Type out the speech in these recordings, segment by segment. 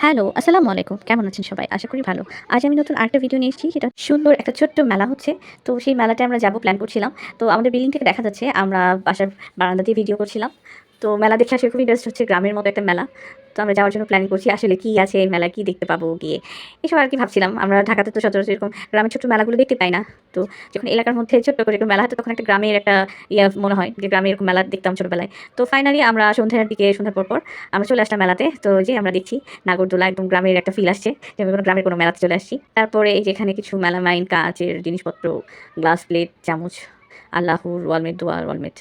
Hello, আসসালামু আলাইকুম। কেমন আছেন সবাই? আশা করি ভালো। আজ আমি নতুন আরেকটা ভিডিও নিয়ে এসেছি। সেটা সুন্দর একটা ছোট্ট মেলা হচ্ছে। তো সেই মেলাটায় আমরা যাবো প্ল্যান করছিলাম। তো আমাদের বিল্ডিং থেকে দেখা যাচ্ছে আমরা বাসার বারান্দা দিয়ে ভিডিও করছিলাম। তো মেলা দেখে আসলে খুবই ইন্টারেস্ট হচ্ছে, গ্রামের মতো একটা মেলা। তো আমরা যাওয়ার জন্য প্ল্যানিং করছি। আসলে কি আছে এই মেলায়, কি দেখতে পাবো গিয়ে? এসব আরকি ভাবছিলাম। আমরা ঢাকাতে তো সচরাচর এরকম গ্রামের ছোট্ট মেলাগুলো দেখতে পাই না। তো যখন এলাকার মধ্যে ছোট্ট করে এরকম মেলা হতো তখন একটা গ্রামের একটা মনে হয় যে গ্রামে এরকম মেলা দেখতাম ছোটবেলায়। তো ফাইনালি আমরা সন্ধ্যার পর আমরা চলে আসলাম মেলাতে। তো ওই যে আমরা দেখছি নাগরদোলা, একদম গ্রামের একটা ফিল আসছে যে আমি কোনো গ্রামের কোনো মেলাতে চলে আসছি। তারপরে এই যে এখানে কিছু মেলামাইন কাঁচের জিনিসপত্র, গ্লাস প্লেট, চামচ, আল্লাহুর ওয়ালমেট, দোয়ার ওয়ালমেট,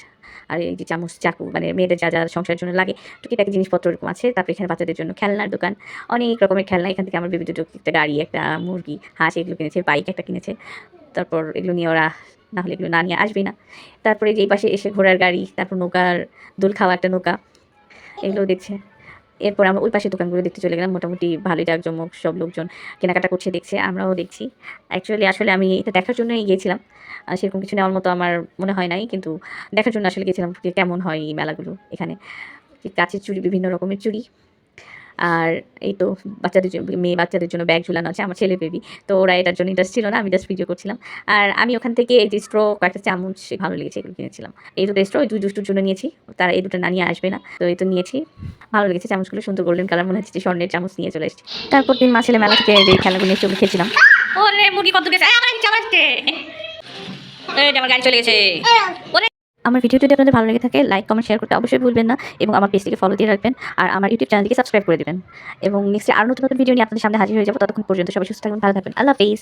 আর এই যে চামচ, চাকু, মানে মেয়েদের যা সংসারের জন্য লাগে টুকিটাকি জিনিসপত্র এরকম আছে। তারপরে এখানে বাচ্চাদের জন্য খেলনার দোকান, অনেক রকমের খেলনা। এখান থেকে আমার বেবি দুটো, একটা গাড়ি, একটা মুরগি, হাঁস এগুলো কিনেছে, বাইক একটা কিনেছে। তারপর এগুলো নিয়ে ওরা না হলে এগুলো না নিয়ে আসবেই না। তারপরে যে এই পাশে এসে ঘোড়ার গাড়ি, তারপর নৌকার দোল খাওয়া একটা নৌকা, এগুলোও দেখছে। এরপর আমরা ওই পাশের দোকানগুলো দেখতে চলে গেলাম। মোটামুটি ভালোই জাঁকজমক, সব লোকজন কেনাকাটা করছে, দেখছে, আমরাও দেখছি। আসলে আমি এটা দেখার জন্যই গিয়েছিলাম। সেরকম কিছু নেওয়ার মতো আমার মনে হয় নাই। কিন্তু দেখার জন্য আসলে গেছিলাম যে কেমন হয় এই মেলাগুলো এখানে। যে কাঁচের চুড়ি, বিভিন্ন রকমের চুড়ি। আর এই তো মেয়ে বাচ্চাদের জন্য ব্যাগ ঝুলানো আছে। আমার ছেলের বেবি। তো ওরা এটার জন্য ইন্টারেস্ট ছিল না। আমি জাস্ট ভিডিও করছিলাম। আর আমি ওখান থেকে এই যে স্ট্র, কয়েকটা চামচ ভালো লেগেছে, এগুলো কিনেছিলাম। এই দুটো স্ট্র ওই ২ দুষ্টুর জন্য নিয়েছি। তারা এই দুটো না নিয়ে আসবে না। তো এই তো নিয়েছি। ভালো লেগেছে চামচগুলো, সুন্দর গোল্ডেন কালার, মনে হচ্ছে যে স্বর্ণের চামচ নিয়ে চলে এসেছি। তারপর দিন মা ছেলে মেলা থেকে যে খেলাগুলো নিয়ে চলে খেলছিলাম। ওরে মুরগি কত গেছে! আমার চলে আসছে। এই যে আমার গাড়ি চলে গেছে। আমার ভিডিও যদি আপনাদের ভালো লেগে থাকে, লাইক, কমেন্ট, শেয়ার করতে অবশ্যই ভুলবেন না, এবং আমার পেজটিকে ফলো দিয়ে রাখবেন। আর আমার ইউটিউব চ্যানেলটিকে সাবস্ক্রাইব করে দিবেন। এবং নেক্সট আরো নতুন ভিডিও নিয়ে আপনাদের সামনে হাজির হয়ে যাব। ততক্ষণ পর্যন্ত সবাই সুস্থ থাকবেন, ভালো থাকবেন। আল্লাহ হাফেজ।